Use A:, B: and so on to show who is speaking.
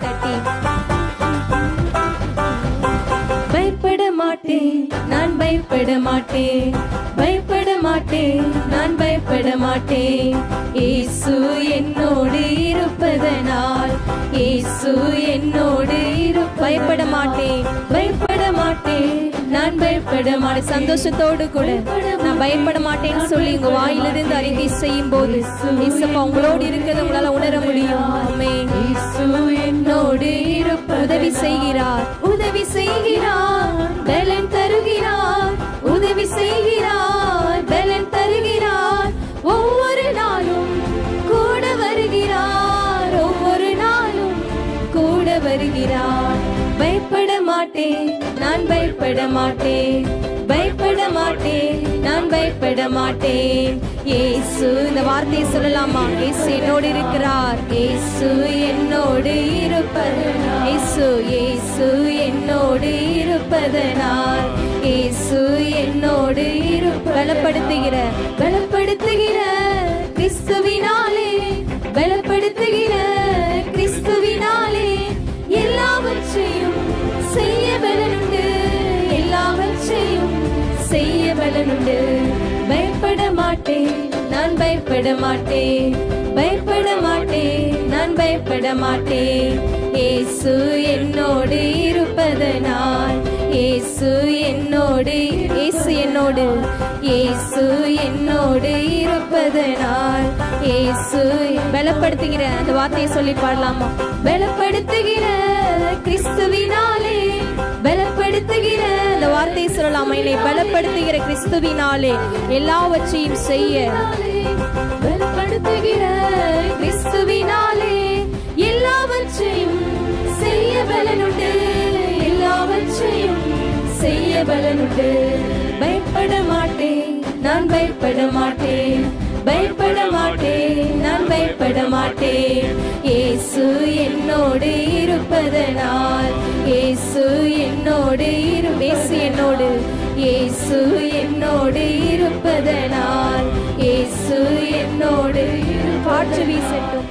A: தட்டி பயப்பட மாட்டேன், நான் பயப்பட மாட்டேன், பயப்பட மாட்டேன், நான் பயப்பட மாட்டேன். இயேசு என்னோடு இருப்பதனால், இயேசு என்னோடு பயப்பட மாட்டேன், பயப்பட மாட்டேன், நான் பயப்பட மாட்டேன். சந்தோஷத்தோடு கூட நான் பயப்பட மாட்டேன்னு சொல்லி உங்க வாயிலிருந்து அறிக்கை செய்யும் போது இயேசுப்பா உங்களோடு இருக்கிறத உங்களால உணர முடியும். ஆமென். இயேசு என்னோடு உதவி செய்கிறார், உதவி செய்கிறார், பலன் தருகிறார், உதவி செய்கிறார், பலன் தருகிறார். ஒவ்வொரு நாளும் கூட வருகிறார், ஒவ்வொரு நாளும் கூட வருகிறார். பயப்பட மாட்டேன், நான் பயப்பட மாட்டேன், பயப்பட மாட்டேன், நான் பயப்பட மாட்டேன். இயேசு, இந்த வார்த்தையை சொல்லலாமா? இயேசு என்னோடு இருக்கிறார், இயேசு என்னோடு இருப்பதனால், இயேசு இயேசு என்னோடு இருப்பதனால், இயேசு என்னோடு பலப்படுத்துகிற பலப்படுத்துகிற கிறிஸ்துவினாலே, பலப்படுத்துகிற கிறிஸ்துவினாலே எல்லாவற்றையும் செய்ய பலனுண்டு, எல்லாவற்றையும் செய்ய பலனுண்டு. பயப்பட மாட்டேன், நான் பயப்பட மாட்டேன், பயப்பட மாட்டேன், நான் பயப்பட மாட்டேன். இயேசு என்னோடு இருப்பதனால், இயேசு என்னோடு, இயேசு என்னோடு, இயேசு என்னோடு இருப்பதனால், இயேசு பலப்படுத்துகிற அந்த வார்த்தையை சொல்லி பாடலாமா? பலப்படுத்துகிற கிறிஸ்துவினாலே, பலப்படுத்துகிற அந்த வார்த்தையை சொல்லலாமா? என்னை பலப்படுத்துகிற கிறிஸ்துவினாலே எல்லாவற்றையும் செய்ய, பலப்படுத்துகிற கிறிஸ்துவினாலே எல்லாவற்றையும் செய்ய பலனுண்டு, எல்லாவற்றையும் செய்ய பலனுண்டு. பயப்பட மாட்டேன், நான் பயப்பட மாட்டேன், பயப்பட மாட்டேன், நான் பயப்பட மாட்டேன். இயேசு என்னோடு இருப்பதனால், இயேசு என்னோடு இயேசு என்னோடு, இயேசு என்னோடு இருப்பதனால், இயேசு என்னோடு. காற்று வீசட்டும்,